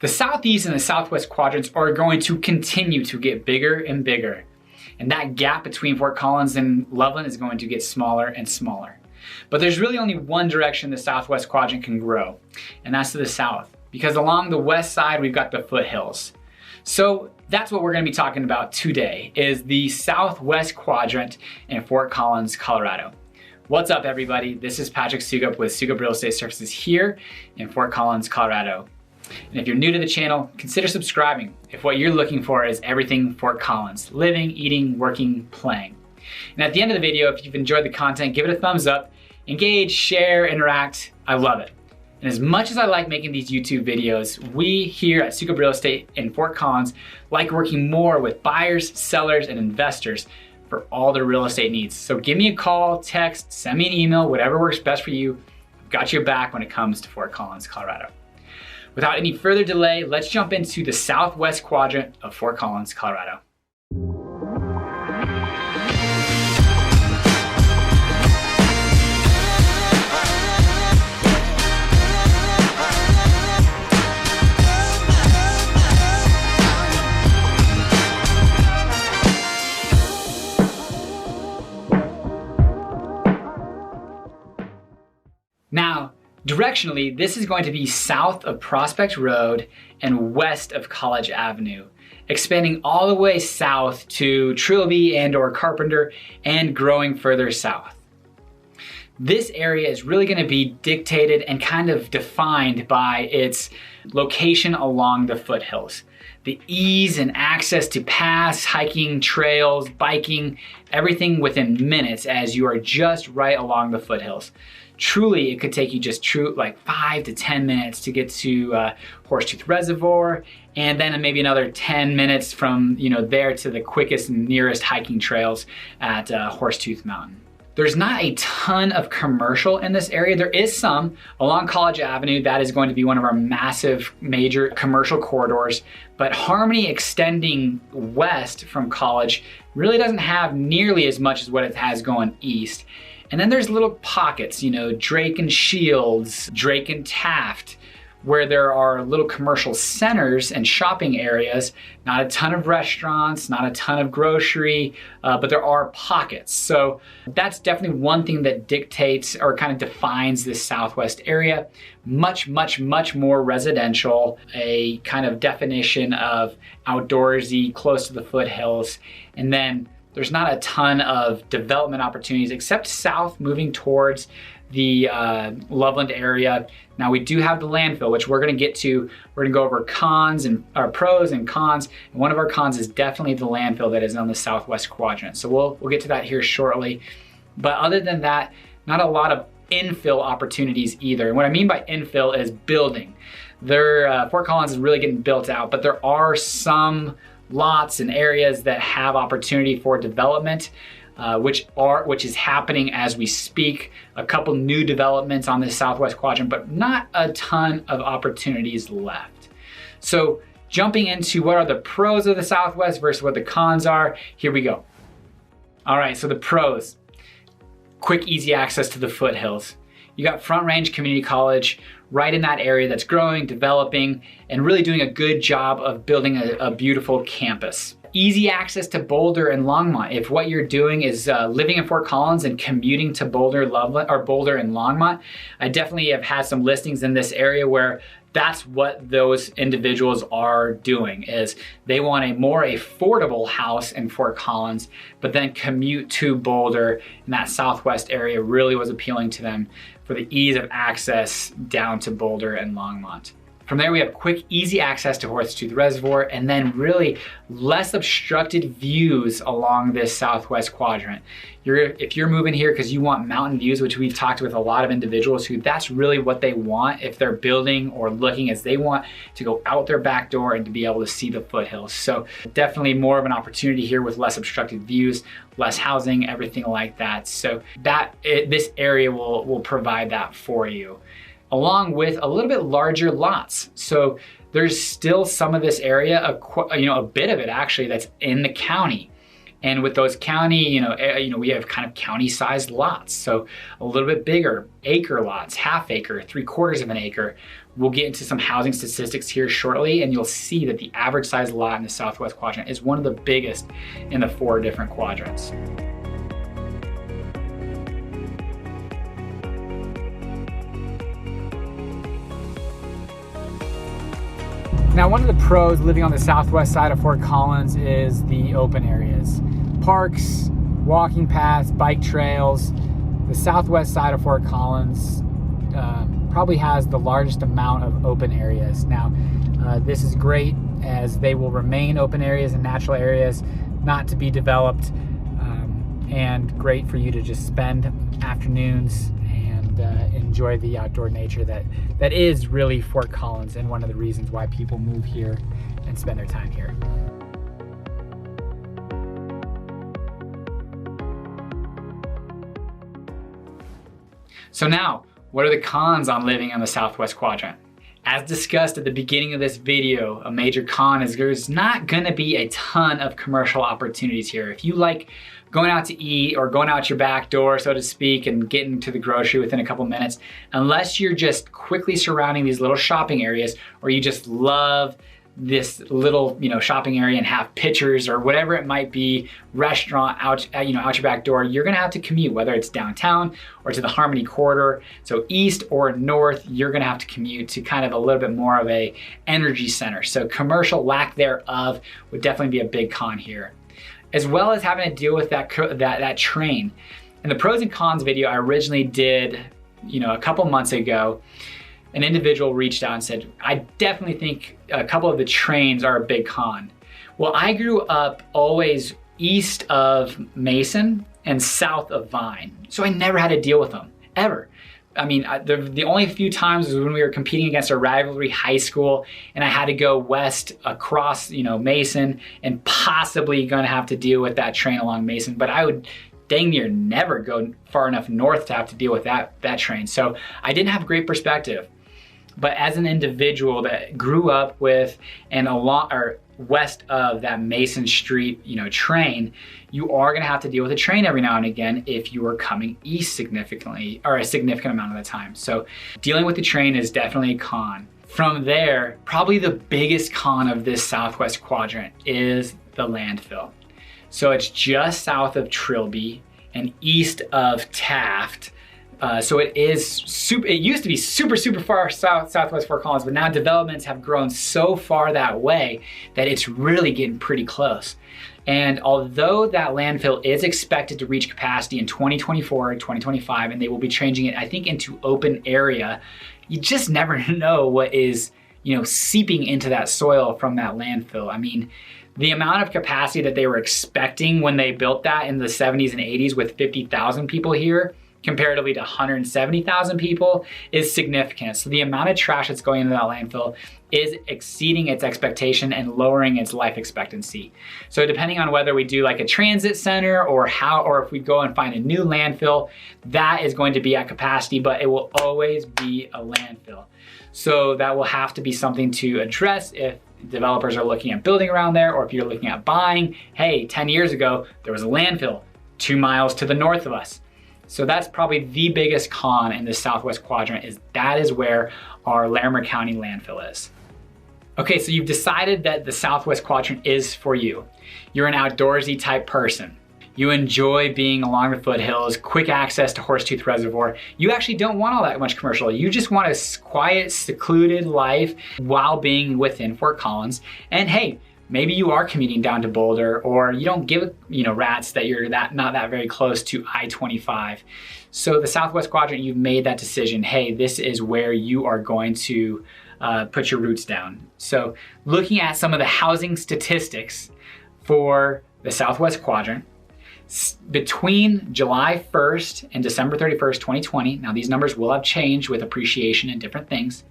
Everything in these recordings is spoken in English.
The Southeast and the Southwest quadrants are going to continue to get bigger and bigger. And that gap between Fort Collins and Loveland is going to get smaller and smaller. But there's really only one direction the Southwest quadrant can grow, and that's to the south. Because along the west side, we've got the foothills. So that's what we're gonna be talking about today, is the Southwest quadrant in Fort Collins, Colorado. What's up, everybody? This is Patrick Soukup with Soukup Real Estate Services here in Fort Collins, Colorado. And if you're new to the channel, consider subscribing if what you're looking for is everything Fort Collins: living, eating, working, playing. And at the end of the video, if you've enjoyed the content, give it a thumbs up, engage, share, interact. I love it. And as much as I like making these YouTube videos, we here at Soukup Real Estate in Fort Collins like working more with buyers, sellers, and investors for all their real estate needs. So give me a call, text, send me an email, whatever works best for you. I've got your back when it comes to Fort Collins, Colorado. Without any further delay, let's jump into the Southwest quadrant of Fort Collins, Colorado. Now, directionally, this is going to be south of Prospect Road and west of College Avenue, expanding all the way south to Trilby and/or Carpenter and growing further south. This area is really going to be dictated and kind of defined by its location along the foothills. The ease and access to paths, hiking, trails, biking, everything within minutes as you are just right along the foothills. Truly, it could take you just like 5 to 10 minutes to get to Horsetooth Reservoir, and then maybe another 10 minutes from there to the quickest and nearest hiking trails at Horsetooth Mountain. There's not a ton of commercial in this area. There is some along College Avenue. That is going to be one of our massive major commercial corridors, but Harmony extending west from College really doesn't have nearly as much as what it has going east. And then there's little pockets, Drake and Shields, Drake and Taft, where there are little commercial centers and shopping areas, not a ton of restaurants, not a ton of grocery, but there are pockets. So that's definitely one thing that dictates or kind of defines this Southwest area. Much, much, much more residential, a kind of definition of outdoorsy, close to the foothills. And then there's not a ton of development opportunities except south moving towards the Loveland area. Now we do have the landfill, which we're gonna get to. We're gonna go over pros and cons. And one of our cons is definitely the landfill that is on the Southwest quadrant. So we'll get to that here shortly. But other than that, not a lot of infill opportunities either. And what I mean by infill is building. Fort Collins is really getting built out, but there are some lots and areas that have opportunity for development, which is happening as we speak. A couple new developments on the Southwest quadrant, but not a ton of opportunities left. So jumping into what are the pros of the Southwest versus what the cons are, here we go. All right, so the pros: quick, easy access to the foothills. You got Front Range Community College right in that area that's growing, developing, and really doing a good job of building a beautiful campus. Easy access to Boulder and Longmont. If what you're doing is living in Fort Collins and commuting to Boulder and Longmont, I definitely have had some listings in this area where that's what those individuals are doing, is they want a more affordable house in Fort Collins, but then commute to Boulder, and that Southwest area really was appealing to them for the ease of access down to Boulder and Longmont. From there, we have quick, easy access to Horsetooth Reservoir, and then really less obstructed views along this Southwest quadrant. If you're moving here because you want mountain views, which we've talked with a lot of individuals who that's really what they want if they're building or looking, is they want to go out their back door and to be able to see the foothills. So definitely more of an opportunity here with less obstructed views, less housing, everything like that. So this area will provide that for you, along with a little bit larger lots. So there's still some of this area, a bit of it actually, that's in the county. And with those county, we have kind of county-sized lots. So a little bit bigger, acre lots, half acre, 3/4 of an acre. We'll get into some housing statistics here shortly, and you'll see that the average size lot in the Southwest Quadrant is one of the biggest in the 4 different quadrants. Now, one of the pros living on the southwest side of Fort Collins is the open areas. Parks, walking paths, bike trails. The southwest side of Fort Collins probably has the largest amount of open areas. Now, this is great as they will remain open areas and natural areas, not to be developed, and great for you to just spend afternoons and enjoy the outdoor nature that is really Fort Collins, and one of the reasons why people move here and spend their time here. So now, what are the cons on living on the Southwest Quadrant? As discussed at the beginning of this video, a major con is there's not gonna be a ton of commercial opportunities here. If you like going out to eat or going out your back door, so to speak, and getting to the grocery within a couple minutes, unless you're just quickly surrounding these little shopping areas, or you just love this little shopping area and have pictures or whatever it might be, restaurant out your back door, you're gonna have to commute, whether it's downtown or to the Harmony corridor. So east or north, you're gonna have to commute to kind of a little bit more of a energy center. So commercial lack thereof would definitely be a big con here, as well as having to deal with that train. In the pros and cons video I originally did a couple months ago, an individual reached out and said, I definitely think a couple of the trains are a big con. Well, I grew up always east of Mason and south of Vine, so I never had to deal with them, ever. I mean, the only few times was when we were competing against a rivalry high school and I had to go west across, Mason, and possibly gonna have to deal with that train along Mason, but I would dang near never go far enough north to have to deal with that train. So I didn't have great perspective. But as an individual that grew up with and along or west of that Mason Street, train, you are gonna have to deal with a train every now and again if you are coming east significantly, or a significant amount of the time. So dealing with the train is definitely a con. From there, probably the biggest con of this Southwest Quadrant is the landfill. So it's just south of Trilby and east of Taft. So it used to be super far southwest Fort Collins, but now developments have grown so far that way that it's really getting pretty close. And although that landfill is expected to reach capacity in 2024 and 2025, and they will be changing it, I think, into open area, you just never know what is, seeping into that soil from that landfill. I mean, the amount of capacity that they were expecting when they built that in the 70s and 80s with 50,000 people here, comparatively to 170,000 people, is significant. So the amount of trash that's going into that landfill is exceeding its expectation and lowering its life expectancy. So depending on whether we do like a transit center or if we go and find a new landfill, that is going to be at capacity, but it will always be a landfill. So that will have to be something to address if developers are looking at building around there, or if you're looking at buying. Hey, 10 years ago, there was a landfill 2 miles to the north of us. So that's probably the biggest con in the Southwest Quadrant, is that is where our Larimer County landfill is. Okay, so you've decided that the Southwest Quadrant is for you. You're an outdoorsy type person. You enjoy being along the foothills, quick access to Horsetooth Reservoir. You actually don't want all that much commercial. You just want a quiet, secluded life while being within Fort Collins. And hey, maybe you are commuting down to Boulder, or you don't give rats that you're not that very close to I-25. So the Southwest Quadrant, you've made that decision. Hey, this is where you are going to put your roots down. So looking at some of the housing statistics for the Southwest Quadrant, between July 1st and December 31st, 2020, now these numbers will have changed with appreciation and different things,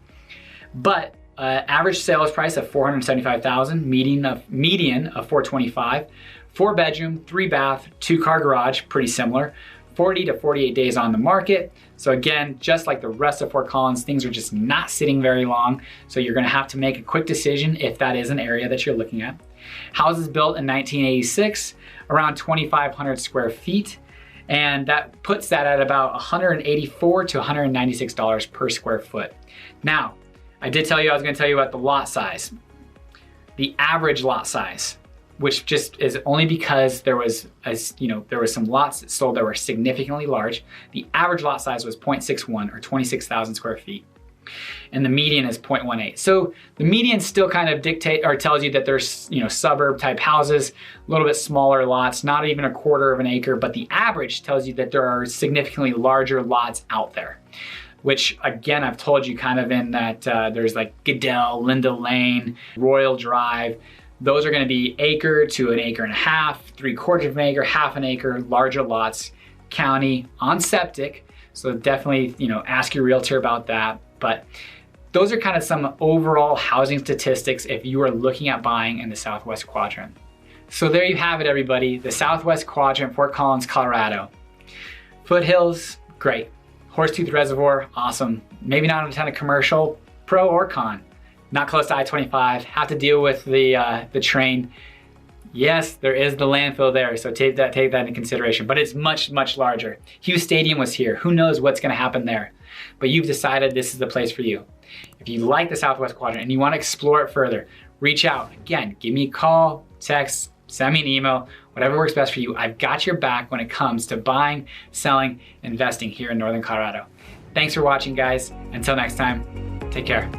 but average sales price of $475,000, median of $425,000, 4 bedroom, 3 bath, 2 car garage, pretty similar, 40 to 48 days on the market. So again, just like the rest of Fort Collins, things are just not sitting very long. So you're gonna have to make a quick decision if that is an area that you're looking at. Houses built in 1986, around 2,500 square feet. And that puts that at about $184 to $196 per square foot. Now, I did tell you I was gonna tell you about the lot size. The average lot size, which just is only because there was some lots that sold that were significantly large. The average lot size was 0.61 or 26,000 square feet. And the median is 0.18. So the median still kind of dictate or tells you that there's suburb type houses, a little bit smaller lots, not even a quarter of an acre, but the average tells you that there are significantly larger lots out there. Which again, I've told you kind of in that there's like Goodell, Linda Lane, Royal Drive. Those are gonna be acre to an acre and a half, 3/4 of an acre, half an acre, larger lots, county, on septic. So definitely, ask your realtor about that. But those are kind of some overall housing statistics if you are looking at buying in the Southwest Quadrant. So there you have it, everybody. The Southwest Quadrant, Fort Collins, Colorado. Foothills, great. Horsetooth Reservoir, awesome. Maybe not a ton of commercial, pro or con. Not close to I-25, have to deal with the train. Yes, there is the landfill there, so take that into consideration, but it's much, much larger. Hughes Stadium was here. Who knows what's gonna happen there? But you've decided this is the place for you. If you like the Southwest Quadrant and you wanna explore it further, reach out. Again, give me a call, text, send me an email, whatever works best for you. I've got your back when it comes to buying, selling, investing here in Northern Colorado. Thanks for watching, guys. Until next time, take care.